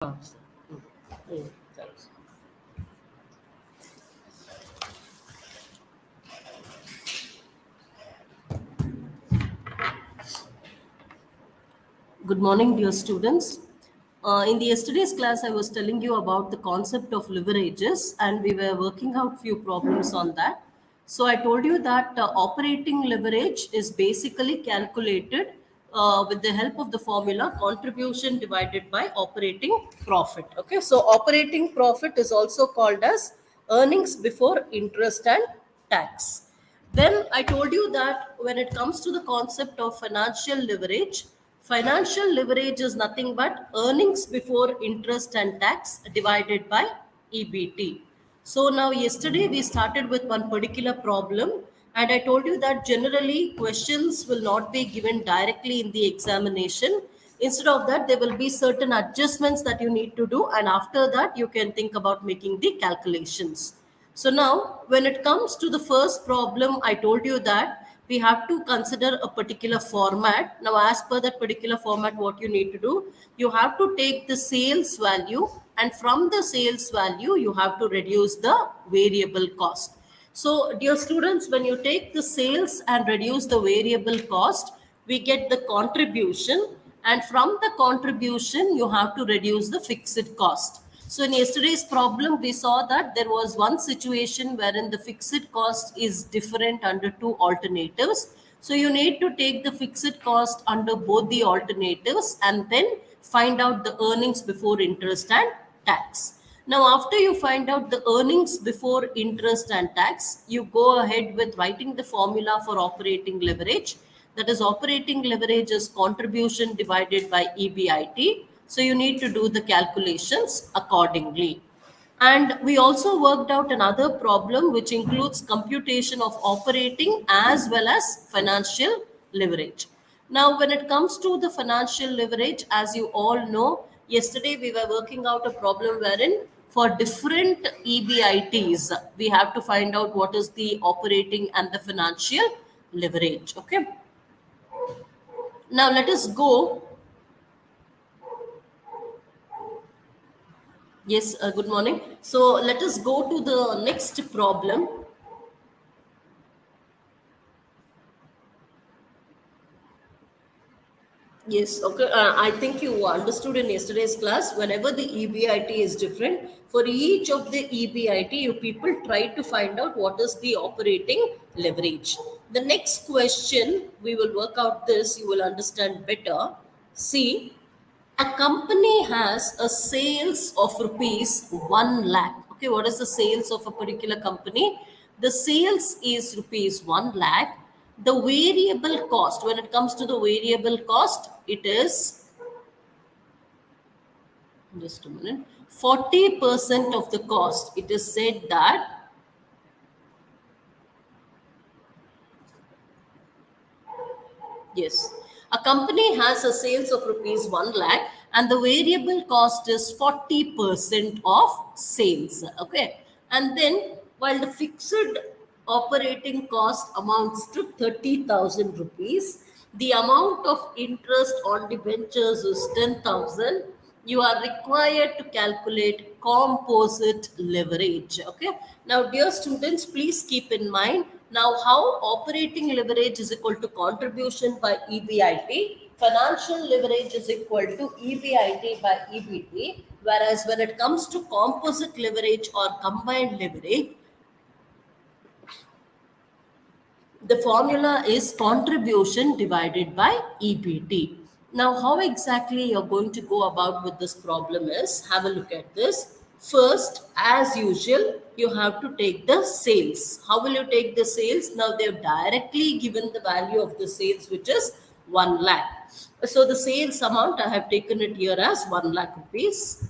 Thanks. Thanks. Good morning, dear students. In the yesterday's class, I was telling you about the concept of leverages, and we were working out few problems on that. So I told you that operating leverage is basically calculated with the help of the formula contribution divided by operating profit. Okay, so operating profit is also called as earnings before interest and tax. Then I told you that when it comes to the concept of financial leverage is nothing but earnings before interest and tax divided by EBT. So now yesterday we started with one particular problem, and I told you that generally questions will not be given directly in the examination. Instead of that, there will be certain adjustments that you need to do, and after that you can think about making the calculations. So now, when it comes to the first problem, I told you that we have to consider a particular format. Now, as per that particular format, what you need to do, you have to take the sales value, and from the sales value, you have to reduce the variable cost. So, dear students, when you take the sales and reduce the variable cost, we get the contribution, and from the contribution, you have to reduce the fixed cost. So in yesterday's problem, we saw that there was one situation wherein the fixed cost is different under two alternatives. So you need to take the fixed cost under both the alternatives and then find out the earnings before interest and tax. Now, after you find out the earnings before interest and tax, you go ahead with writing the formula for operating leverage. That is, operating leverage is contribution divided by EBIT. So you need to do the calculations accordingly. And we also worked out another problem which includes computation of operating as well as financial leverage. Now, when it comes to the financial leverage, as you all know, yesterday we were working out a problem wherein for different EBITs, we have to find out what is the operating and the financial leverage. Okay. Now, let us go. Yes, good morning. So let us go to the next problem. Yes, okay. I think you understood in yesterday's class. Whenever the EBIT is different, for each of the EBIT, you people try to find out what is the operating leverage. The next question, we will work out this, you will understand better. See, a company has a sales of rupees 1 lakh. Okay, what is the sales of a particular company? The sales is rupees 1 lakh. The variable cost, when it comes to the variable cost, it is, just a minute, 40% of the cost. It is said that yes. A company has a sales of rupees 1 lakh and the variable cost is 40% of sales. Okay. And then while the fixed operating cost amounts to 30,000 rupees, the amount of interest on debentures is 10,000. You are required to calculate composite leverage. Okay. Now, dear students, please keep in mind now how operating leverage is equal to contribution by EBIT, financial leverage is equal to EBIT by EBT, whereas when it comes to composite leverage or combined leverage, the formula is contribution divided by EBT. Now, how exactly you're going to go about with this problem is, have a look at this. First, as usual, you have to take the sales. How will you take the sales? Now, they've directly given the value of the sales, which is 1 lakh. So, the sales amount, I have taken it here as 1 lakh rupees.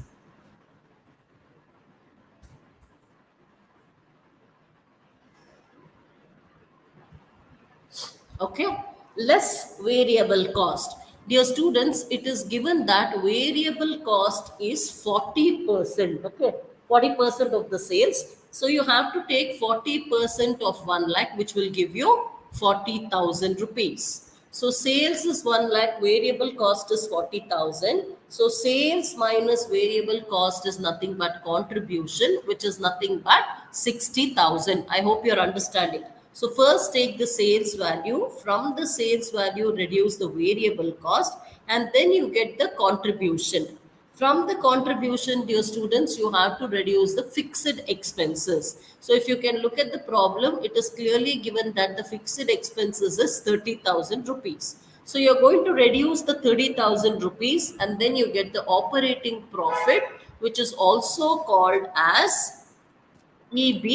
Okay, less variable cost. Dear students, it is given that variable cost is 40%. Okay, 40% of the sales. So you have to take 40% of 1 lakh, which will give you 40,000 rupees. So sales is 1 lakh, variable cost is 40,000. So sales minus variable cost is nothing but contribution, which is nothing but 60,000. I hope you're understanding. So first take the sales value. From the sales value, reduce the variable cost, and then you get the contribution. From the contribution, dear students, you have to reduce the fixed expenses. So if you can look at the problem, it is clearly given that the fixed expenses is 30,000 rupees. So you're going to reduce the 30,000 rupees, and then you get the operating profit, which is also called as EB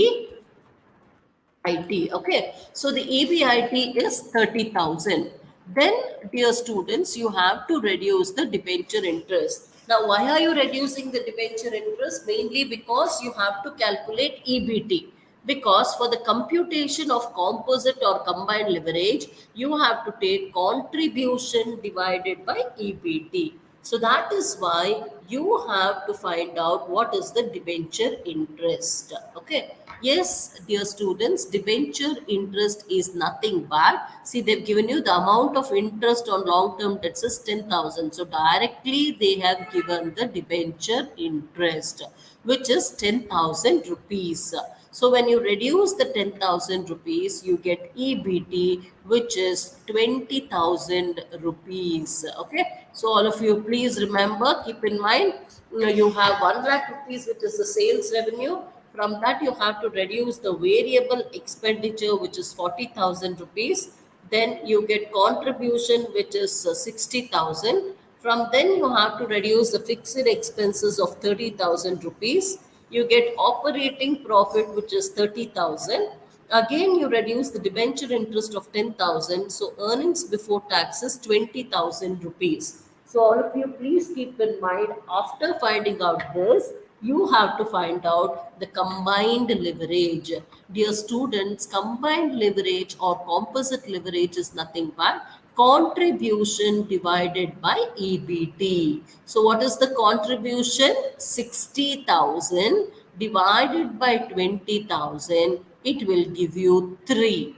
IT. Okay, so the EBIT is 30,000. Then, dear students, you have to reduce the debenture interest. Now, why are you reducing the debenture interest? Mainly because you have to calculate EBT. Because for the computation of composite or combined leverage, you have to take contribution divided by EBT. So that is why you have to find out what is the debenture interest. Okay. Yes, dear students, debenture interest is nothing but, see, they've given you the amount of interest on long-term debts is 10,000. So directly they have given the debenture interest, which is 10,000 rupees. So when you reduce the 10,000 rupees, you get EBT, which is 20,000 rupees. Okay. So all of you, please remember, keep in mind, you have 1 lakh rupees, which is the sales revenue. From that, you have to reduce the variable expenditure, which is 40,000 rupees. Then you get contribution, which is 60,000. From then, you have to reduce the fixed expenses of 30,000 rupees. You get operating profit, which is 30,000. Again, you reduce the debenture interest of 10,000. So earnings before taxes 20,000 rupees. So all of you, please keep in mind, after finding out this, you have to find out the combined leverage. Dear students, combined leverage or composite leverage is nothing but contribution divided by EBT. So what is the contribution? 60,000 divided by 20,000. It will give you 3.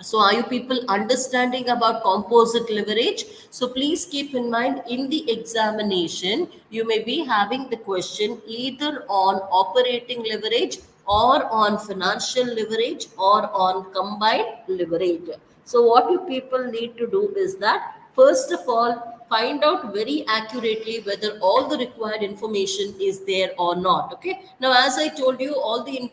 So are you people understanding about composite leverage? So please keep in mind, in the examination, you may be having the question either on operating leverage or on financial leverage or on combined leverage. So what you people need to do is that, first of all, find out very accurately whether all the required information is there or not. Okay. Now, as I told you, all the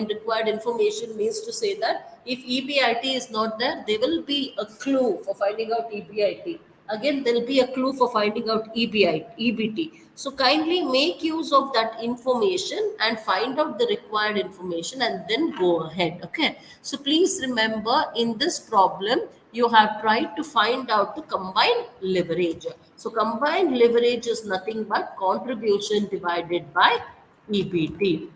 required information means to say that if EBIT is not there, there will be a clue for finding out EBIT. Again, there will be a clue for finding out EBT. So kindly make use of that information and find out the required information and then go ahead. Okay. So please remember, in this problem, you have tried to find out the combined leverage. So combined leverage is nothing but contribution divided by EBT.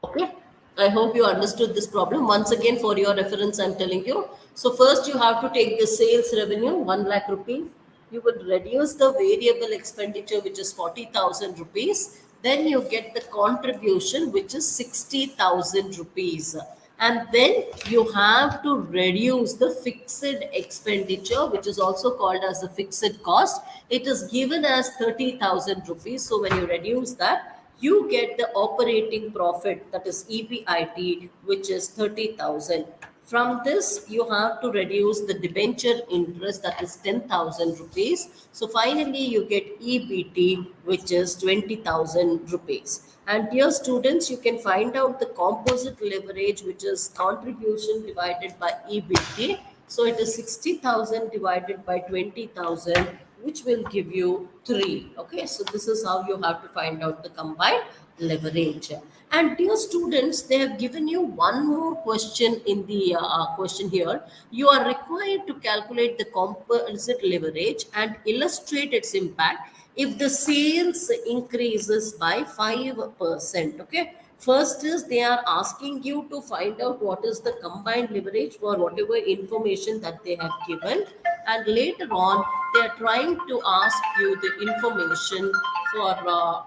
Okay. I hope you understood this problem. Once again, for your reference, I'm telling you. So first you have to take the sales revenue, 1 lakh rupees. You would reduce the variable expenditure, which is 40,000 rupees. Then you get the contribution, which is 60,000 rupees. And then you have to reduce the fixed expenditure, which is also called as the fixed cost. It is given as 30,000 rupees. So when you reduce that, you get the operating profit, that is EBIT, which is 30,000. From this, you have to reduce the debenture interest, that is 10,000 rupees. So finally, you get EBT, which is 20,000 rupees. And dear students, you can find out the composite leverage, which is contribution divided by EBT. So it is 60,000 divided by 20,000, which will give you 3. Okay, so this is how you have to find out the combined leverage. And dear students, they have given you one more question in the question here. You are required to calculate the composite leverage and illustrate its impact if the sales increases by 5%. Okay. First is they are asking you to find out what is the combined leverage for whatever information that they have given. And later on, they are trying to ask you the information for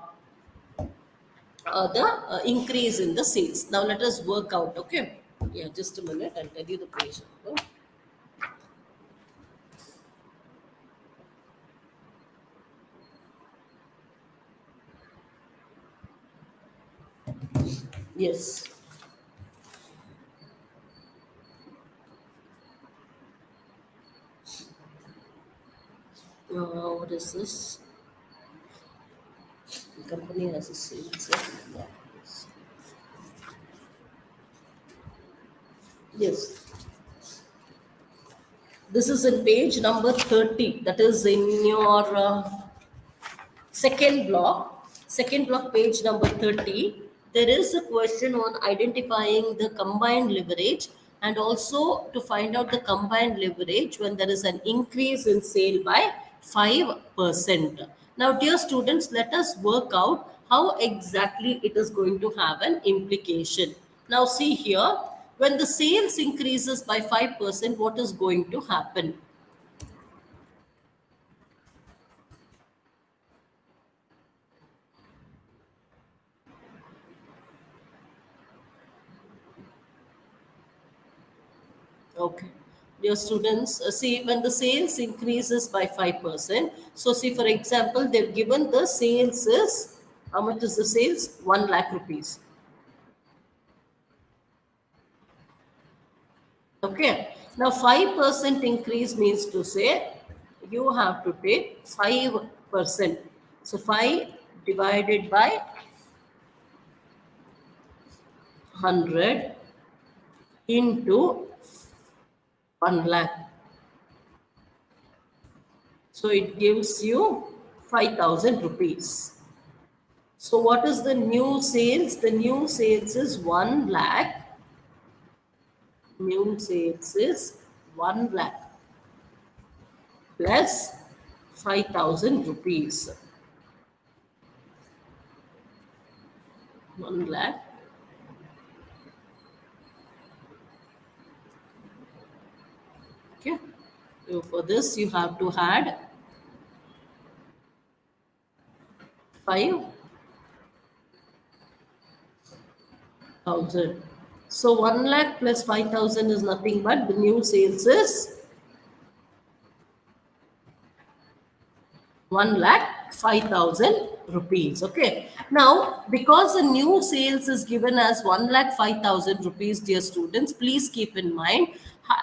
the increase in the sales. Now let us work out. Okay. Yeah, just a minute. I'll tell you the page number. Yes. What is this? The company has a sales. Yeah. Yes. This is in page number 30. That is in your second block, page number 30. There is a question on identifying the combined leverage and also to find out the combined leverage when there is an increase in sale by 5%. Now, dear students, let us work out how exactly it is going to have an implication. Now, see here, when the sales increases by 5%, what is going to happen? Okay. Dear students, see when the sales increases by 5%. So see, for example, they've given the sales is, how much is the sales? 1 lakh rupees. Okay. Now 5% increase means to say you have to take 5%. So 5 divided by 100 into 1 lakh. So it gives you 5,000 rupees. So what is the new sales? The new sales is 1 lakh. New sales is 1 lakh plus 5,000 rupees. 1 lakh. Okay. So for this you have to add 5,000. So 1 lakh plus 5,000 is nothing but the new sales is 1 lakh 5,000 rupees. Okay. Now, because the new sales is given as 1 lakh 5,000 rupees, dear students, please keep in mind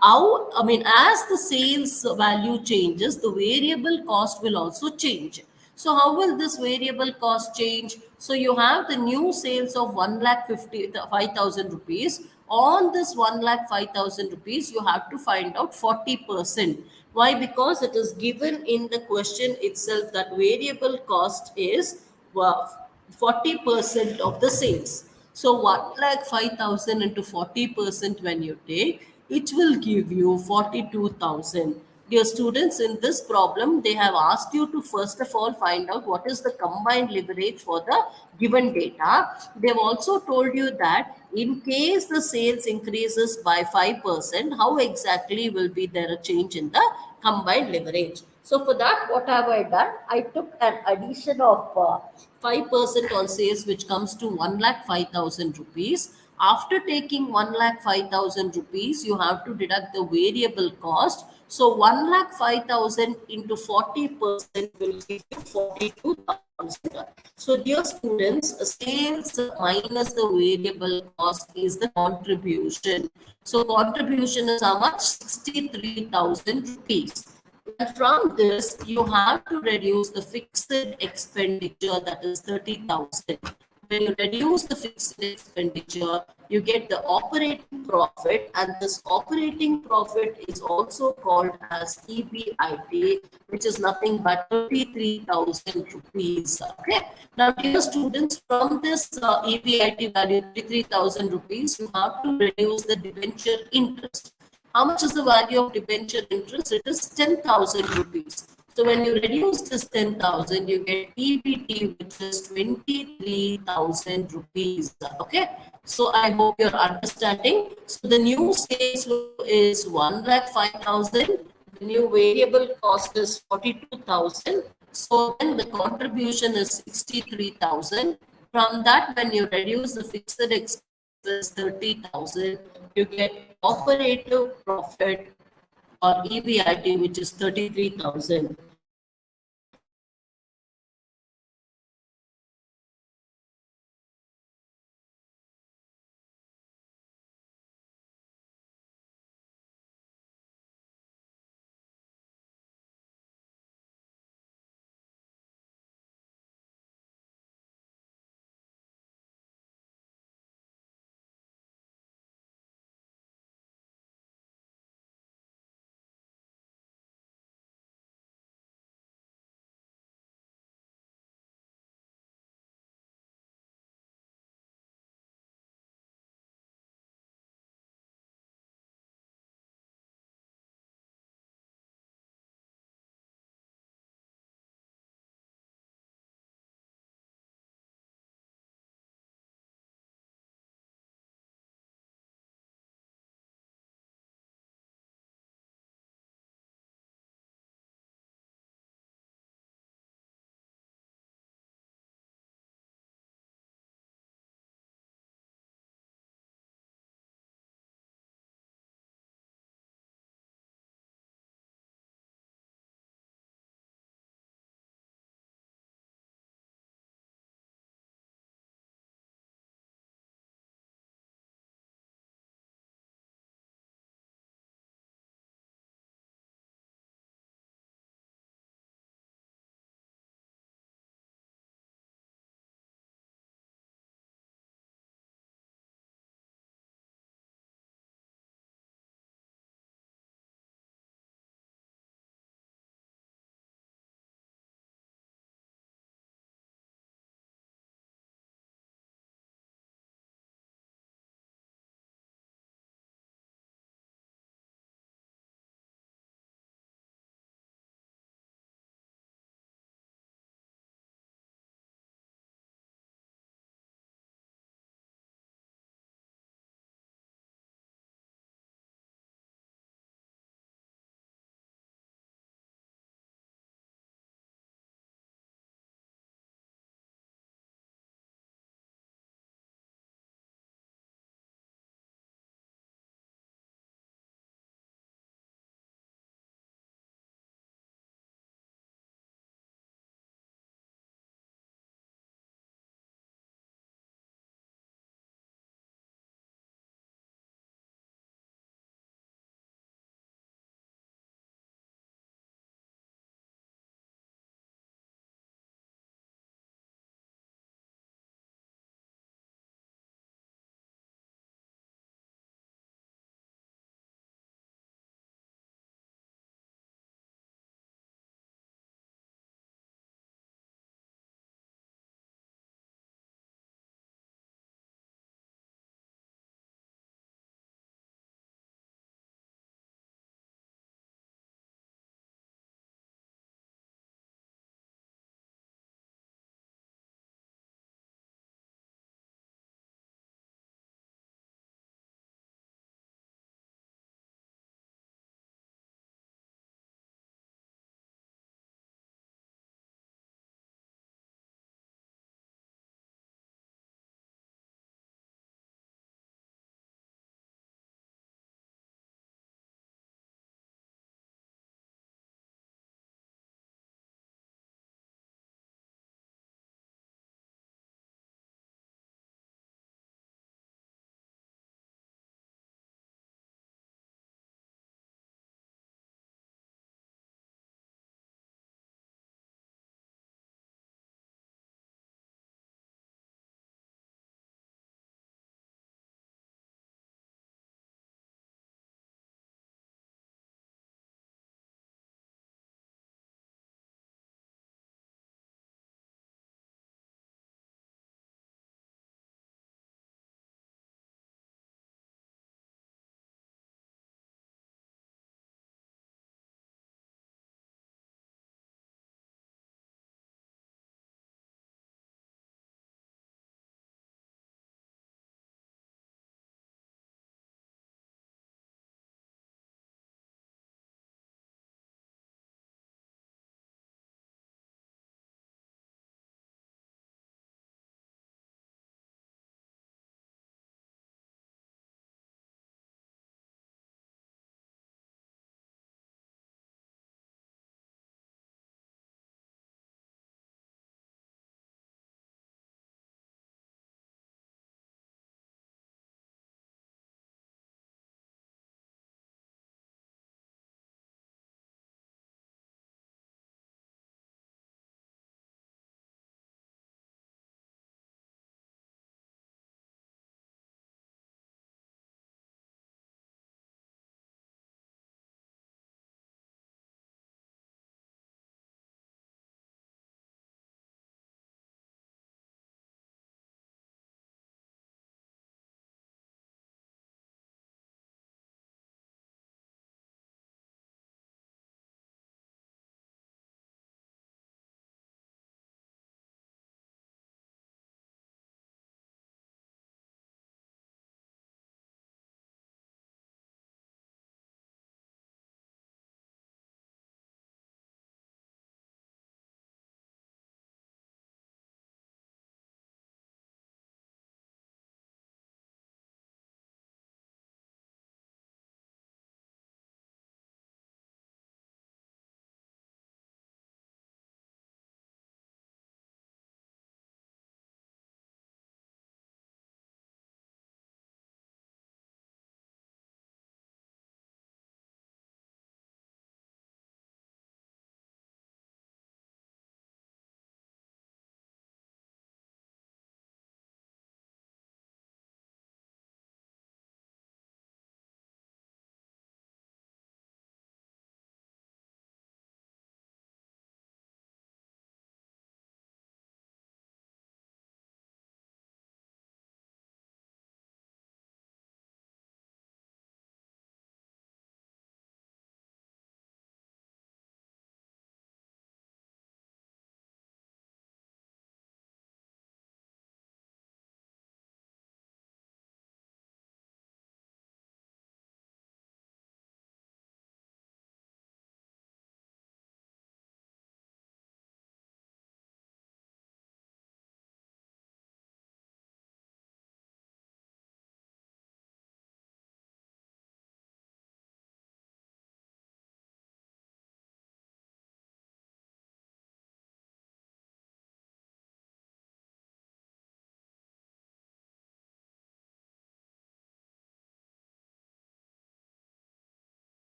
how, I mean, as the sales value changes, the variable cost will also change. So, how will this variable cost change? So, you have the new sales of 1 lakh 5,000 rupees. On this 1 lakh 5,000 rupees, you have to find out 40%. Why? Because it is given in the question itself that variable cost is 40% of the sales. So 1 lakh 5,000 into 40% when you take, it will give you 42,000. Dear students, in this problem, they have asked you to first of all find out what is the combined leverage for the given data. They have also told you that in case the sales increases by 5%, how exactly will be there a change in the combined leverage? So for that, what have I done? I took an addition of 5% on sales, which comes to 1 lakh 5,000 rupees. After taking 1 lakh 5,000 rupees, you have to deduct the variable cost. So 1 lakh 5,000 into 40% will give you 42,000. So dear students, sales minus the variable cost is the contribution. So contribution is how much? 63,000 rupees. And from this, you have to reduce the fixed expenditure, that is 30,000. When you reduce the fixed expenditure, you get the operating profit, and this operating profit is also called as EBIT, which is nothing but 33,000 rupees. Okay. Now, dear students, from this EBIT value, 33,000 rupees, you have to reduce the debenture interest. How much is the value of debenture interest? It is 10,000 rupees. So when you reduce this 10,000, you get EBT, which is 23,000 rupees. Okay. So I hope you're understanding. So the new sales is 1 lakh 5,000. The new variable cost is 42,000. So then the contribution is 63,000. From that, when you reduce the fixed expenses 30,000, you get operative profit or EBIT, which is 33,000.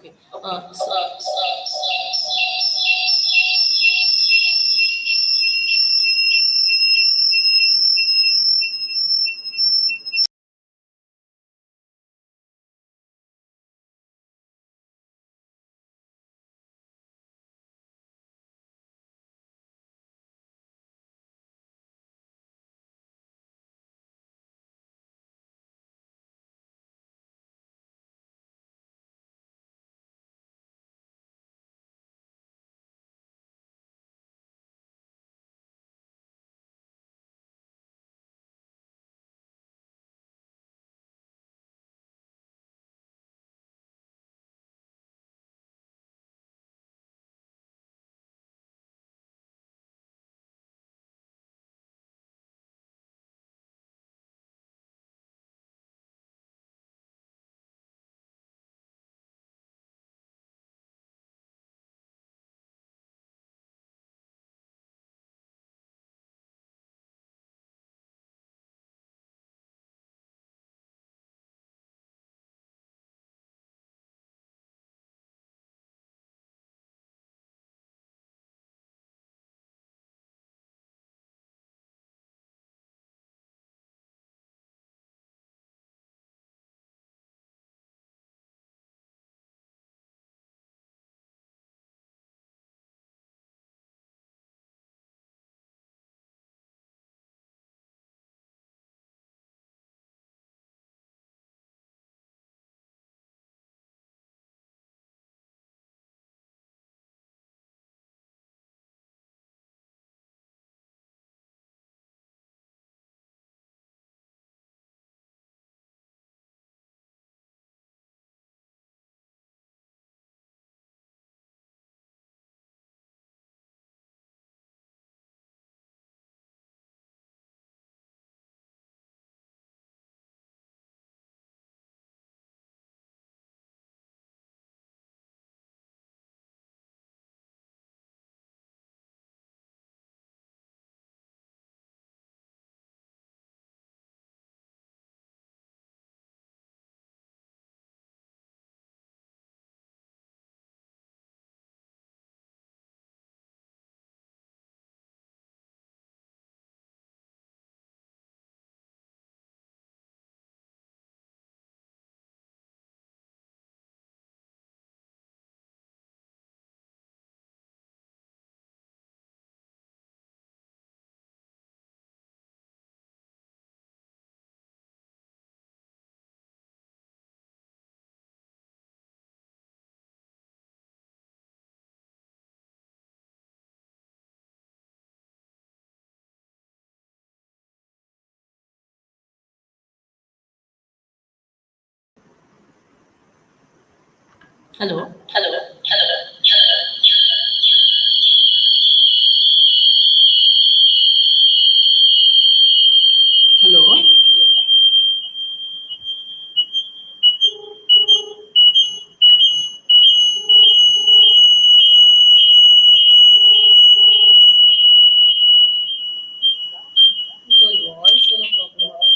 Okay. So, hello. Hello. Sorry, voice or a problem of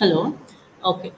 Hello. Okay.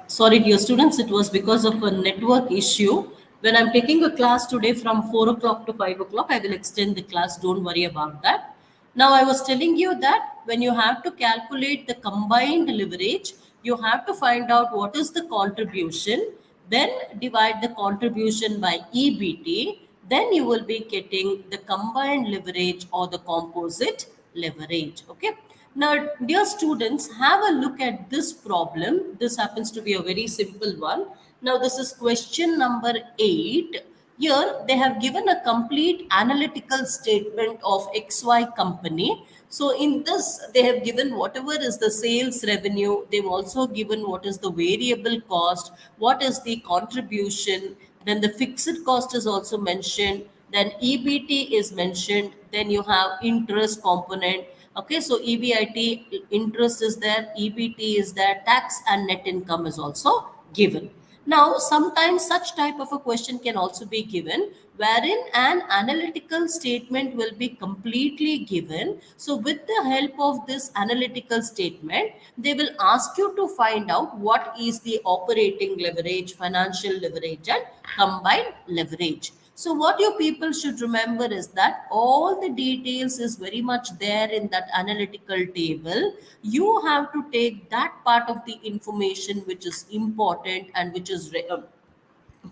Sorry, dear students, it was because of a network issue. When I'm taking a class today from 4 o'clock to 5 o'clock, I will extend the class. Don't worry about that. Now, I was telling you that when you have to calculate the combined leverage, you have to find out what is the contribution, then divide the contribution by EBT, then you will be getting the combined leverage or the composite leverage. Okay. Now, dear students, have a look at this problem. This happens to be a very simple one. Now, this is question number 8. Here, they have given a complete analytical statement of XY company. So, in this, they have given whatever is the sales revenue. They've also given what is the variable cost, what is the contribution, then the fixed cost is also mentioned, then EBT is mentioned, then you have interest component. Okay, so EBIT interest is there, EBT is there, tax and net income is also given. Now, sometimes such type of a question can also be given wherein an analytical statement will be completely given. So, with the help of this analytical statement, they will ask you to find out what is the operating leverage, financial leverage, and combined leverage. So what you people should remember is that all the details is very much there in that analytical table. You have to take that part of the information which is important and which is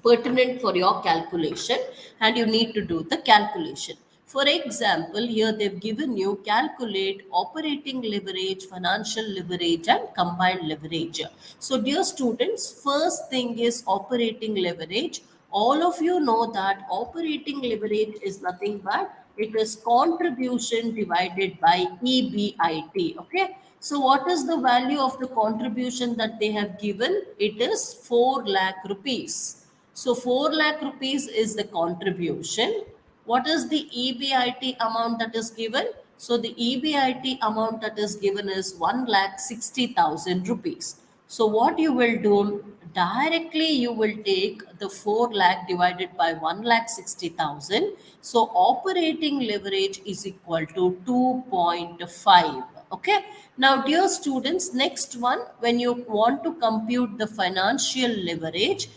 pertinent for your calculation, and you need to do the calculation. For example, here they've given you calculate operating leverage, financial leverage, and combined leverage. So, dear students, first thing is operating leverage. All of you know that operating leverage is nothing but it is contribution divided by EBIT. Okay. So, what is the value of the contribution that they have given? It is 4 lakh rupees. So 4 lakh rupees is the contribution. What is the EBIT amount that is given? So the EBIT amount that is given is 1 lakh 60,000 rupees. So what you will do, directly you will take the 4 lakh divided by 1 lakh 60,000. So operating leverage is equal to 2.5. Okay. Now, dear students, next one, when you want to compute the financial leverage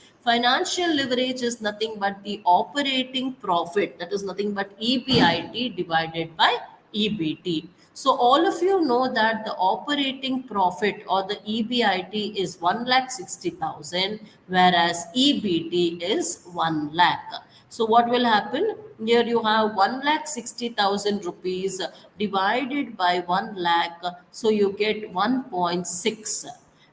is nothing but the operating profit. That is nothing but EBIT divided by EBT. So all of you know that the operating profit or the EBIT is 1 lakh 60,000, whereas EBT is 1 lakh. So what will happen? Here you have 1 lakh 60,000 rupees divided by 1 lakh. So you get 1.6.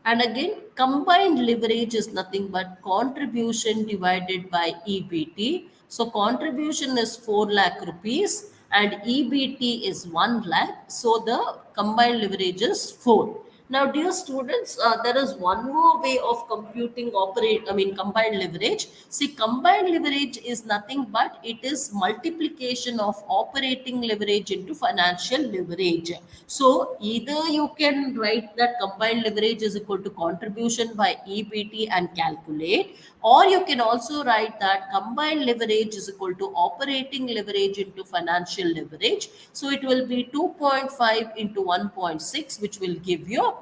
And again, combined leverage is nothing but contribution divided by EBT. So contribution is 4 lakh rupees and EBT is 1 lakh. So the combined leverage is 4. Now, dear students, there is one more way of computing combined leverage. See, combined leverage is nothing but it is multiplication of operating leverage into financial leverage. So, either you can write that combined leverage is equal to contribution by EBT and calculate, or you can also write that combined leverage is equal to operating leverage into financial leverage. So it will be 2.5 into 1.6, which will give you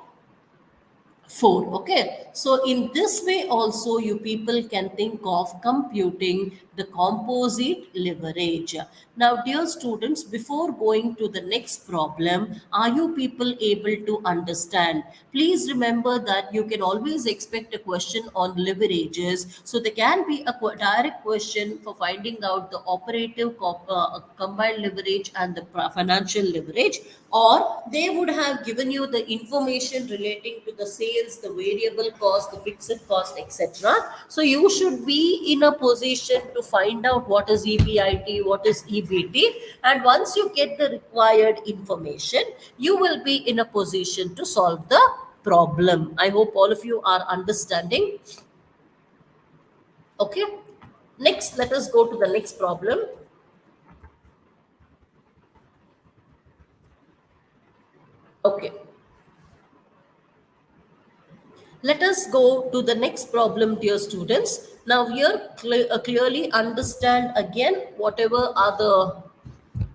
4. Okay, so in this way also you people can think of computing the composite leverage. Now, dear students, before going to the next problem, are you people able to understand? Please remember that you can always expect a question on leverages. So there can be a direct question for finding out the combined leverage and the financial leverage, or they would have given you the information relating to the sales, the variable cost, the fixed cost, etc. So you should be in a position to find out what is EBIT, what is EBT, and once you get the required information, you will be in a position to solve the problem. I hope all of you are understanding. Okay. Next, let us go to the next problem. Okay. Let us go to the next problem, dear students. Now, here clearly understand again whatever are the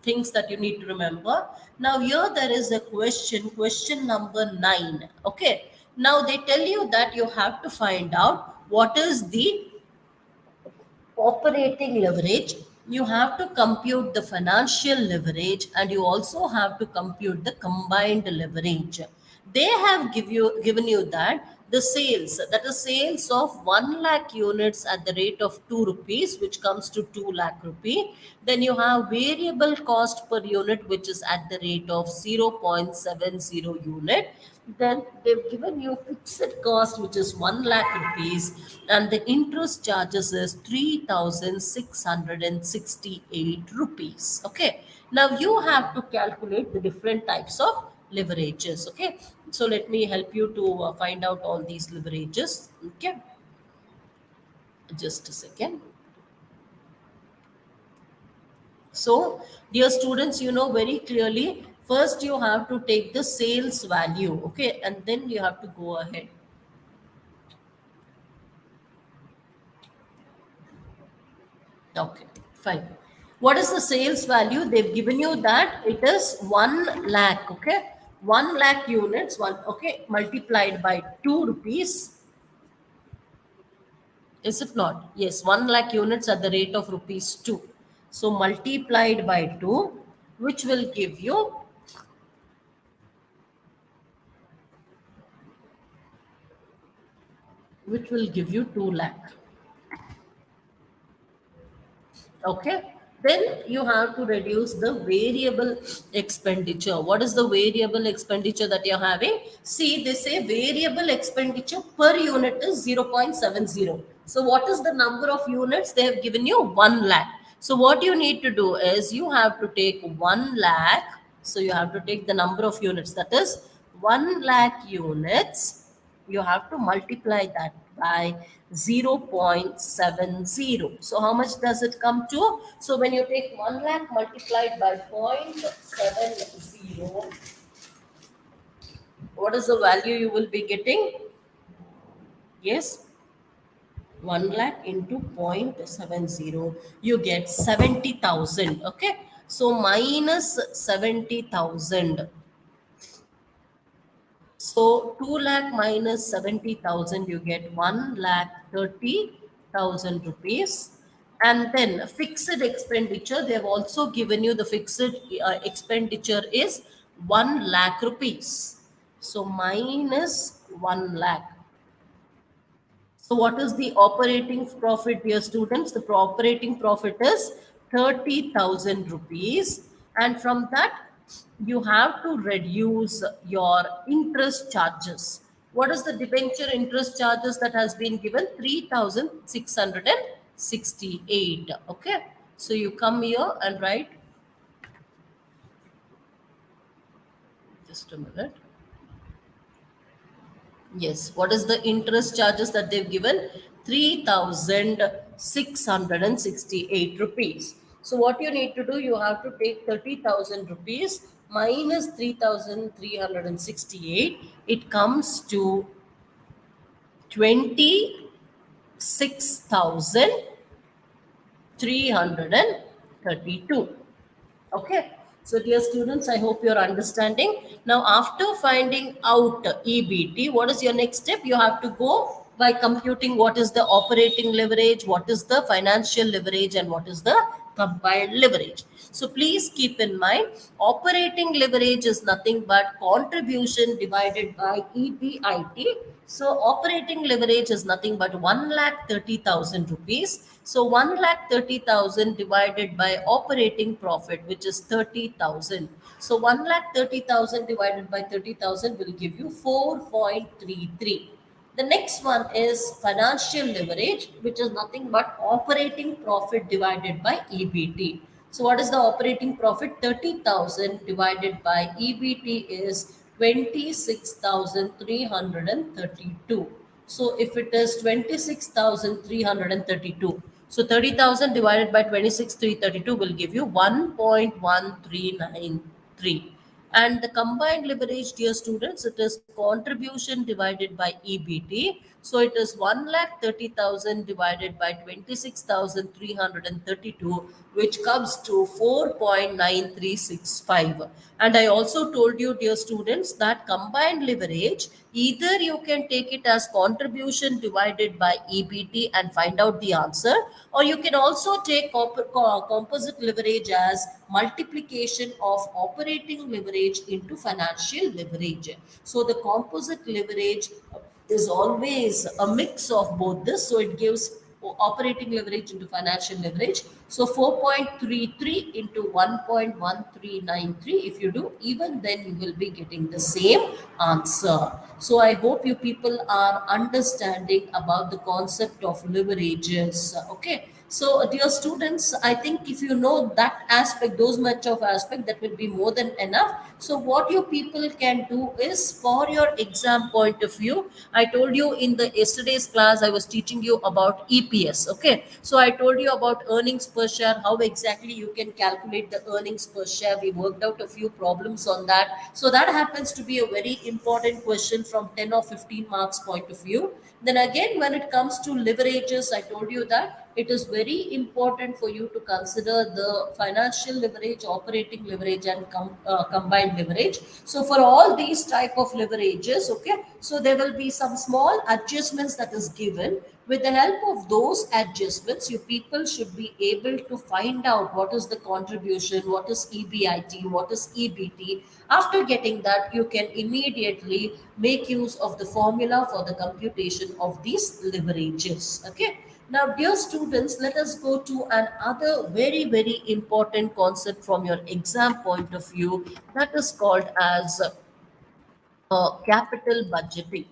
things that you need to remember. Now, here there is a question number 9. Okay. Now they tell you that you have to find out what is the operating leverage. You have to compute the financial leverage, and you also have to compute the combined leverage. They have given you that the sales, that is sales of 1 lakh units at the rate of 2 rupees, which comes to 2 lakh rupee. Then you have variable cost per unit, which is at the rate of 0.70 unit. Then they've given you fixed cost, which is 1 lakh rupees, and the interest charges is 3,668 rupees. Okay. Now you have to calculate the different types of leverages. Okay. So let me help you to find out all these leverages. Okay. Just a second. So, dear students, you know very clearly, first you have to take the sales value, okay, and then you have to go ahead. Okay, fine. What is the sales value? They've given you that it is 1 lakh, okay, 1 lakh units, okay, multiplied by 2 rupees. Is it not? Yes, 1 lakh units at the rate of rupees 2. So, multiplied by 2, which will give you, 2 lakh. Okay. Then you have to reduce the variable expenditure. What is the variable expenditure that you're having? See, they say variable expenditure per unit is 0.70. So what is the number of units? They have given you 1 lakh. So what you need to do is you have to take 1 lakh. So you have to take the number of units, that is 1 lakh units. You have to multiply that by 0.70. So how much does it come to? So when you take 1 lakh multiplied by 0.70, what is the value you will be getting? Yes, 1 lakh into 0.70, you get 70,000. Okay, so minus 70,000. So 2 lakh minus 70,000, you get 1 lakh 30,000 rupees. And then fixed expenditure, they have also given you the fixed expenditure is 1 lakh rupees. So minus 1 lakh. So what is the operating profit, dear students? The operating profit is 30,000 rupees. And from that, you have to reduce your interest charges. What is the debenture interest charges that has been given? 3,668. Okay. So you come here and write, just a minute. Yes. What is the interest charges that they've given? 3,668 rupees. So what you need to do, you have to take 30,000 rupees minus 3,368. It comes to 26,332. Okay. So, dear students, I hope you're understanding. Now, after finding out EBT, what is your next step? You have to go by computing what is the operating leverage, what is the financial leverage, and what is the combined leverage. So, please keep in mind, operating leverage is nothing but contribution divided by EBIT. So operating leverage is nothing but 1,30,000 rupees. So 1,30,000 divided by operating profit, which is 30,000. So 1,30,000 divided by 30,000 will give you 4.33. The next one is financial leverage, which is nothing but operating profit divided by EBT. So what is the operating profit? 30,000 divided by EBT is 26,332. So if it is 26,332, so 30,000 divided by 26,332 will give you 1.1393. And the combined leverage, dear students, it is contribution divided by EBT. So it is 1,30,000 divided by 26,332, which comes to 4.9365. And I also told you, dear students, that combined leverage, either you can take it as contribution divided by EBT and find out the answer, or you can also take composite leverage as multiplication of operating leverage into financial leverage. So the composite leverage is always a mix of both this. So it gives operating leverage into financial leverage. So 4.33 into 1.1393. If you do, even then you will be getting the same answer. So I hope you people are understanding about the concept of leverages. Okay. So, dear students, I think if you know that aspect, those much of aspect, that will be more than enough. So, what you people can do is, for your exam point of view, I told you in the yesterday's class, I was teaching you about EPS. Okay. So, I told you about earnings per share, how exactly you can calculate the earnings per share. We worked out a few problems on that. So, that happens to be a very important question from 10 or 15 marks point of view. Then again, when it comes to leverages, I told you that it is very important for you to consider the financial leverage, operating leverage, and combined leverage. So for all these type of leverages, okay, so there will be some small adjustments that is given. With the help of those adjustments, you people should be able to find out what is the contribution, what is EBIT, what is EBT. After getting that, you can immediately make use of the formula for the computation of these leverages. Okay. Now, dear students, let us go to another very, very important concept from your exam point of view, that is called as capital budgeting.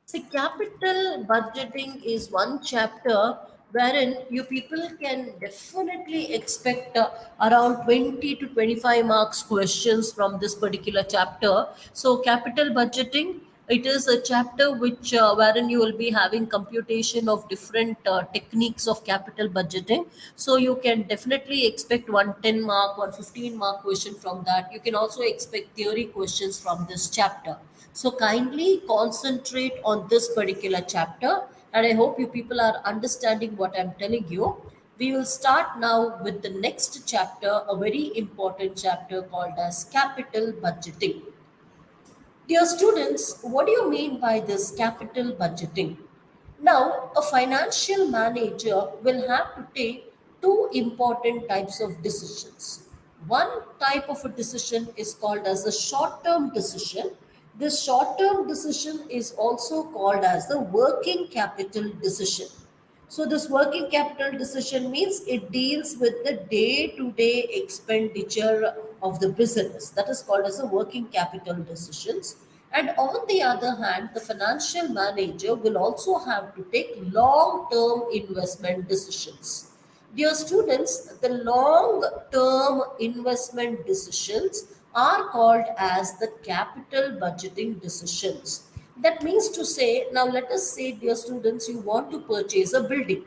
See, capital budgeting is one chapter wherein you people can definitely expect around 20 to 25 marks questions from this particular chapter. So, capital budgeting, it is a chapter which wherein you will be having computation of different techniques of capital budgeting. So, you can definitely expect one 10 mark or 15 mark question from that. You can also expect theory questions from this chapter. So kindly concentrate on this particular chapter, and I hope you people are understanding what I'm telling you. We will start now with the next chapter, a very important chapter called as capital budgeting. Dear students, what do you mean by this capital budgeting? Now, a financial manager will have to take two important types of decisions. One type of a decision is called as a short term decision. This short term decision is also called as the working capital decision. So, this working capital decision means it deals with the day to day expenditure of the business. That is called as a working capital decisions. And on the other hand, the financial manager will also have to take long term investment decisions. Dear students, the long term investment decisions are called as the capital budgeting decisions. That means to say, now let us say, dear students, you want to purchase a building.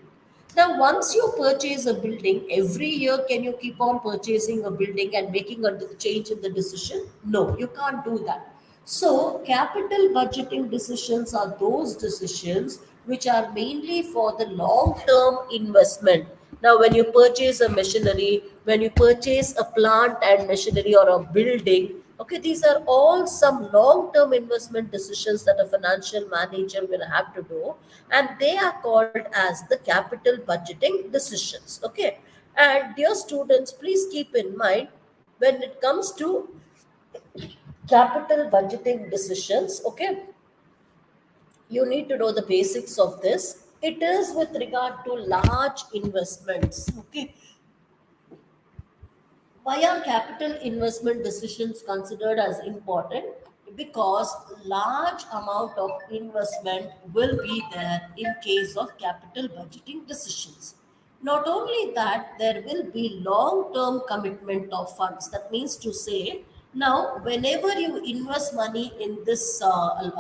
Now, once you purchase a building, every year can you keep on purchasing a building and making a change in the decision? No, you can't do that. So, capital budgeting decisions are those decisions which are mainly for the long term investment. Now, when you purchase a machinery, when you purchase a plant and machinery or a building, okay, these are all some long term investment decisions that a financial manager will have to do, and they are called as the capital budgeting decisions. Okay, and dear students, please keep in mind when it comes to capital budgeting decisions, okay, you need to know the basics of this. It is with regard to large investments. Okay, why are capital investment decisions considered as important? Because large amount of investment will be there in case of capital budgeting decisions. Not only that, there will be long term commitment of funds. That means to say, now whenever you invest money in this, I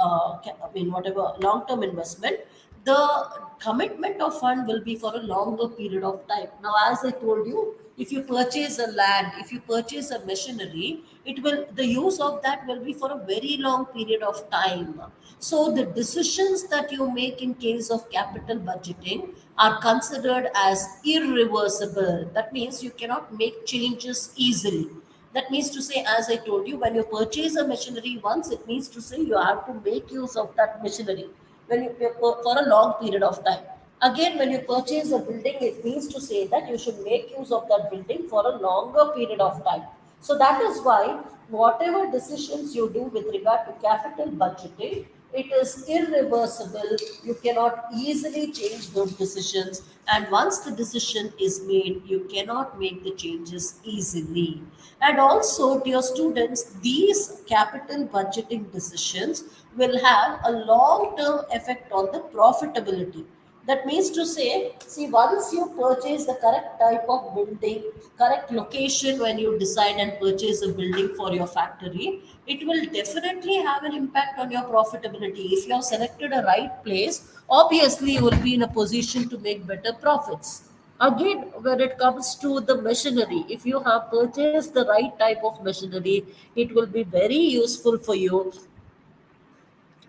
mean, whatever long term investment, the commitment of fund will be for a longer period of time. Now, as I told you, if you purchase a land, if you purchase a machinery, it will, the use of that will be for a very long period of time. So the decisions that you make in case of capital budgeting are considered as irreversible. That means you cannot make changes easily. That means to say, as I told you, when you purchase a machinery once, it means to say you have to make use of that machinery when you for a long period of time. Again, when you purchase a building, it means to say that you should make use of that building for a longer period of time. So that is why whatever decisions you do with regard to capital budgeting, it is irreversible. You cannot easily change those decisions. And once the decision is made, you cannot make the changes easily. And also, dear students, these capital budgeting decisions will have a long term effect on the profitability. That means to say, see, once you purchase the correct type of building, correct location when you decide and purchase a building for your factory, it will definitely have an impact on your profitability. If you have selected a right place, obviously you will be in a position to make better profits. Again, when it comes to the machinery, if you have purchased the right type of machinery, it will be very useful for you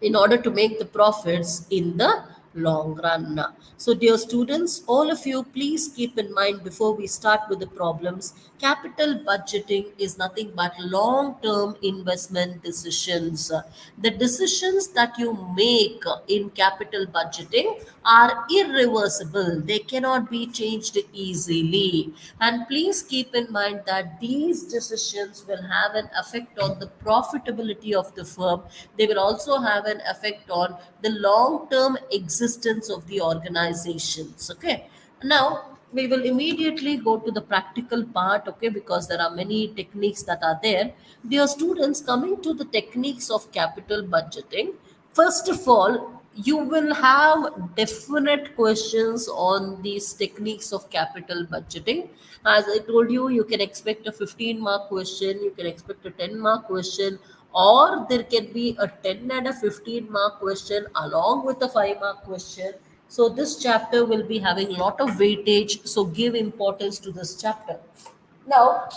in order to make the profits in the long run. So, dear students, all of you, please keep in mind before we start with the problems, capital budgeting is nothing but long term investment decisions. The decisions that you make in capital budgeting are irreversible, they cannot be changed easily. And please keep in mind that these decisions will have an effect on the profitability of the firm. They will also have an effect on the long term existence of the organizations. Okay. Now, we will immediately go to the practical part, okay, because there are many techniques that are there. Dear students, coming to the techniques of capital budgeting, first of all, you will have definite questions on these techniques of capital budgeting. As I told you, you can expect a 15 mark question, you can expect a 10 mark question, or there can be a 10 and a 15 mark question along with a 5 mark question. So this chapter will be having a lot of weightage, so give importance to this chapter. Now,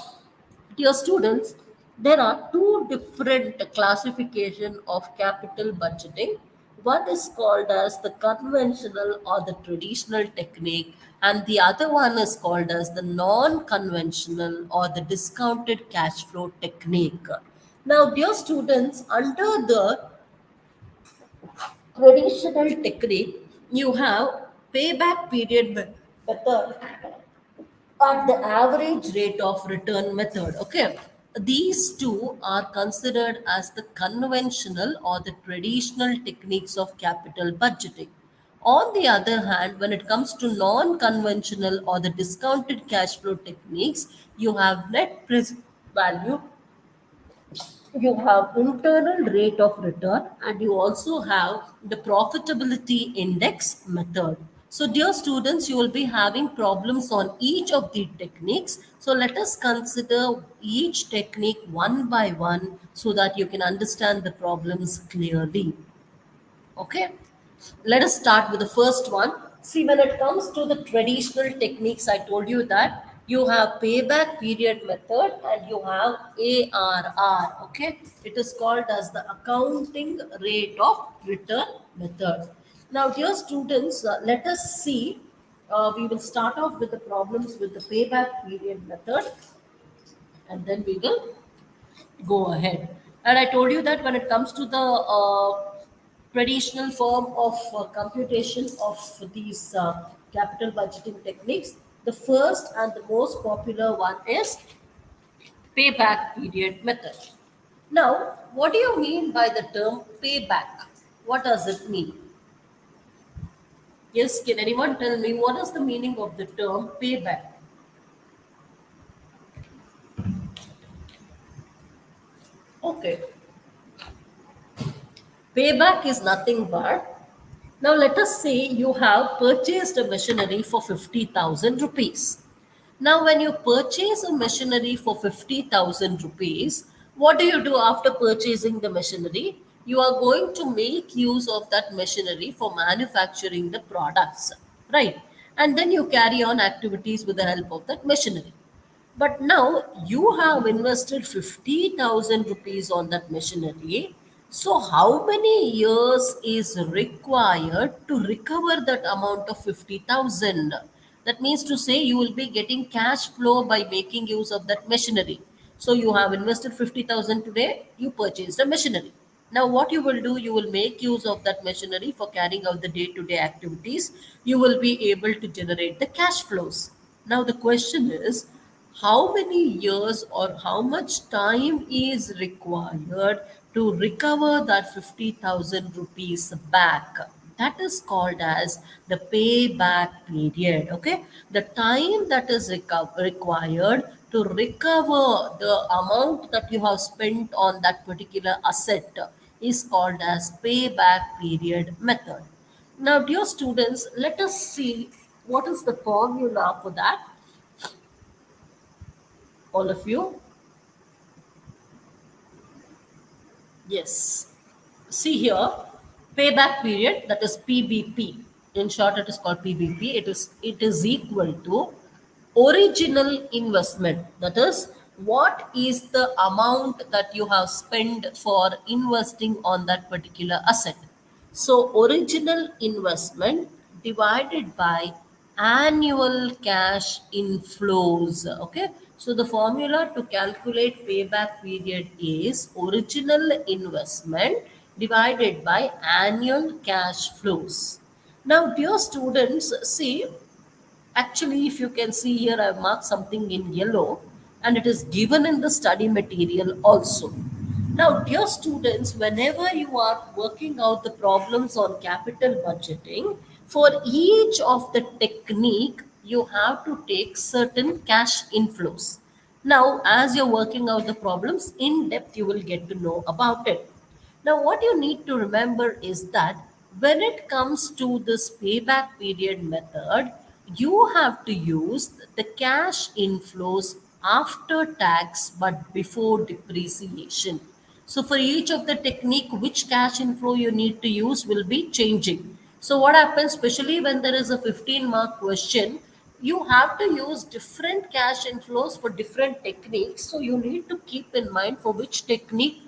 dear students, there are two different classification of capital budgeting. One is called as the conventional or the traditional technique, and the other one is called as the non-conventional or the discounted cash flow technique. Now, dear students, under the traditional technique, you have payback period method at the average rate of return method. Okay. These two are considered as the conventional or the traditional techniques of capital budgeting. On the other hand, when it comes to non conventional or the discounted cash flow techniques, you have net present value, you have internal rate of return, and you also have the profitability index method. So dear students, you will be having problems on each of the techniques, so let us consider each technique one by one so that you can understand the problems clearly. Okay, let us start with the first one. See, when it comes to the traditional techniques, I told you that you have payback period method and you have ARR. Okay, it is called as the accounting rate of return method. Now, dear students, let us see. We will start off with the problems with the payback period method, and then we will go ahead. And I told you that when it comes to the traditional form of computation of these capital budgeting techniques, the first and the most popular one is payback period method. Now, what do you mean by the term payback? What does it mean? Yes, can anyone tell me what is the meaning of the term payback? Okay, payback is nothing but, now let us say you have purchased a machinery for 50,000 rupees. Now, when you purchase a machinery for 50,000 rupees, what do you do after purchasing the machinery? you are going to make use of that machinery for manufacturing the products, right? And then you carry on activities with the help of that machinery. But now you have invested 50,000 rupees on that machinery. So, how many years is required to recover that amount of 50,000? That means to say you will be getting cash flow by making use of that machinery. So, you have invested 50,000 today, you purchased a machinery. Now, what you will do, you will make use of that machinery for carrying out the day to day activities. You will be able to generate the cash flows. Now, the question is, how many years or how much time is required to recover that 50,000 rupees back? That is called as the payback period. Okay, the time that is required to recover the amount that you have spent on that particular asset is called as payback period method. Now, dear students, let us see what is the formula for that, all of you. Yes. See here, payback period, that is PBP. In short, it is called PBP. It is equal to original investment. That is, what is the amount that you have spent for investing on that particular asset. So original investment divided by annual cash inflows. Okay. So the formula to calculate payback period is original investment divided by annual cash flows. Now, dear students, see, actually, if you can see here, I've marked something in yellow and it is given in the study material also. Now, dear students, whenever you are working out the problems on capital budgeting, for each of the technique, you have to take certain cash inflows. Now, as you're working out the problems in depth, you will get to know about it. Now, what you need to remember is that when it comes to this payback period method, you have to use the cash inflows after tax but before depreciation. So, for each of the technique, which cash inflow you need to use will be changing. So, what happens, especially when there is a 15-mark question, you have to use different cash inflows for different techniques. So, you need to keep in mind for which technique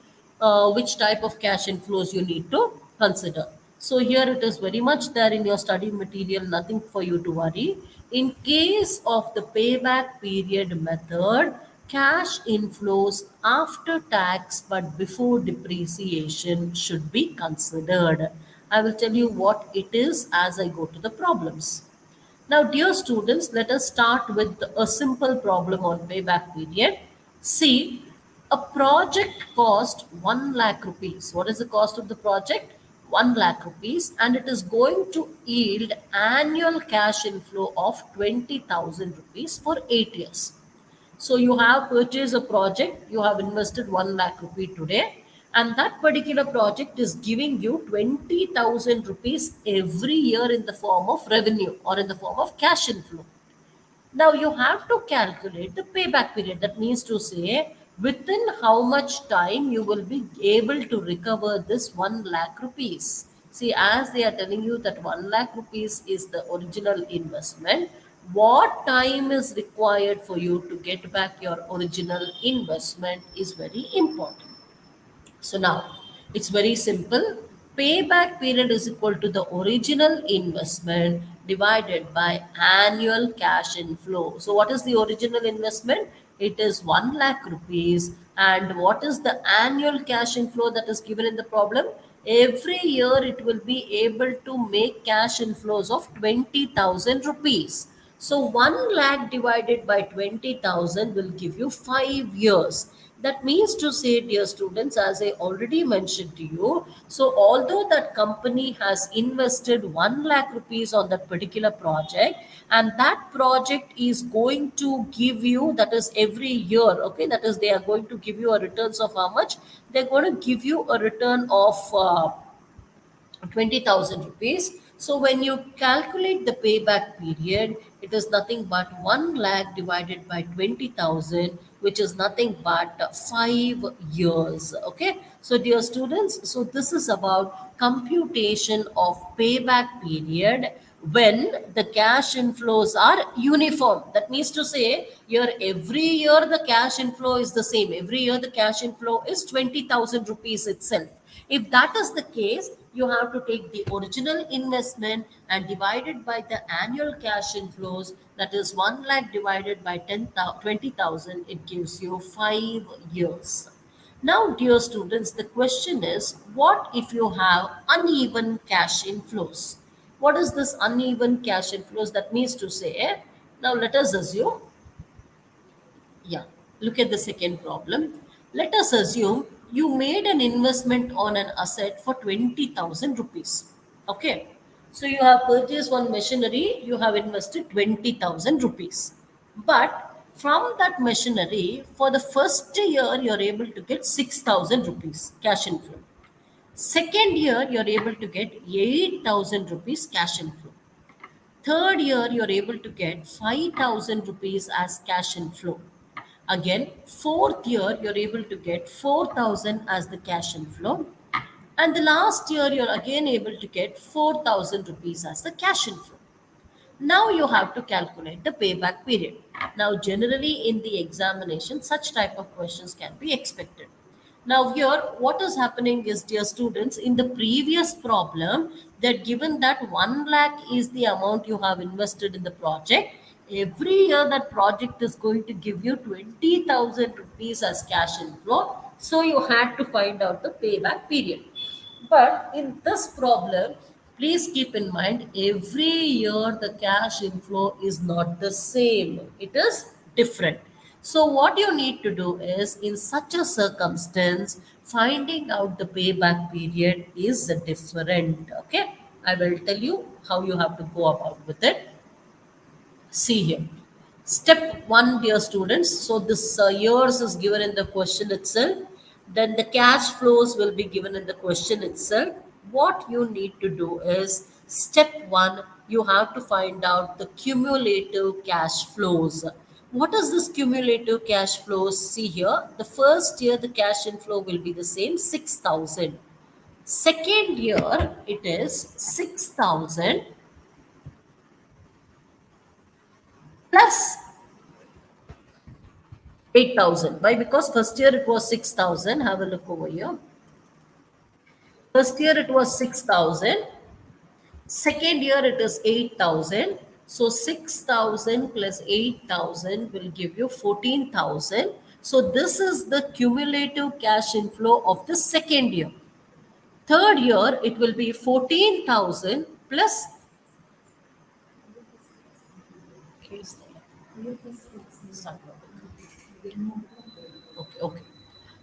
which type of cash inflows you need to consider. So here it is very much there in your study material, nothing for you to worry. In case of the payback period method, cash inflows after tax but before depreciation should be considered. I will tell you what it is as I go to the problems. Now, dear students, let us start with a simple problem on payback period. See, a project cost 1 lakh rupees. What is the cost of the project? 1 lakh rupees, and it is going to yield annual cash inflow of 20,000 rupees for 8 years. So you have purchased a project, you have invested 1 lakh rupee today, and that particular project is giving you 20,000 rupees every year in the form of revenue or in the form of cash inflow. Now you have to calculate the payback period. That means to say within how much time you will be able to recover this 1 lakh rupees. See, as they are telling you that 1 lakh rupees is the original investment, what time is required for you to get back your original investment is very important. So now it's very simple. Payback period is equal to the original investment divided by annual cash inflow. So what is the original investment? It is 1 lakh rupees. And what is the annual cash inflow that is given in the problem? Every year it will be able to make cash inflows of 20,000 rupees. So 1 lakh divided by 20,000 will give you 5 years. That means to say, dear students, as I already mentioned to you, so although that company has invested 1 lakh rupees on that particular project, and that project is going to give you, that is every year, okay, that is they are going to give you a returns of how much? They're going to give you a return of 20,000 rupees. So when you calculate the payback period, it is nothing but 1 lakh divided by 20,000. which is nothing but 5 years. Okay, so dear students, so this is about computation of payback period when the cash inflows are uniform. That means to say, here every year the cash inflow is the same. Every year the cash inflow is 20,000 rupees itself. If that is the case, you have to take the original investment and divide it by the annual cash inflows. That is 1 lakh divided by 20,000. It gives you 5 years. Now, dear students, the question is, what if you have uneven cash inflows? What is this uneven cash inflows? That means to say, now let us assume, yeah, look at the second problem. Let us assume you made an investment on an asset for 20,000 rupees. Okay. So you have purchased one machinery, you have invested 20,000 rupees. But from that machinery, for the first year, you're able to get 6,000 rupees cash inflow. Second year, you're able to get 8,000 rupees cash inflow. Third year, you're able to get 5,000 rupees as cash inflow. Again, fourth year, you're able to get 4,000 as the cash inflow. And the last year, you're again able to get 4,000 rupees as the cash inflow. Now you have to calculate the payback period. Now, generally in the examination, such type of questions can be expected. Now, here, what is happening is, dear students, in the previous problem, that given that 1 lakh is the amount you have invested in the project, every year that project is going to give you 20,000 rupees as cash inflow. So you had to find out the payback period. But in this problem, please keep in mind every year the cash inflow is not the same, it is different. So, what you need to do is, in such a circumstance, finding out the payback period is different. Okay, I will tell you how you have to go about with it. See here. Step one, dear students. So this years is given in the question itself. Then the cash flows will be given in the question itself. What you need to do is, step one, you have to find out the cumulative cash flows. What is this cumulative cash flows? See here. The first year the cash inflow will be the same, 6,000. Second year it is 6,000 plus 8,000. Why? Because first year it was 6,000. Have a look over here. First year it was 6,000. Second year it is 8,000. So 6,000 plus 8,000 will give you 14,000. So this is the cumulative cash inflow of the second year. Third year it will be 14,000 plus. Okay, okay.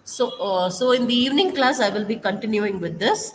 So, so in the evening class, I will be continuing with this.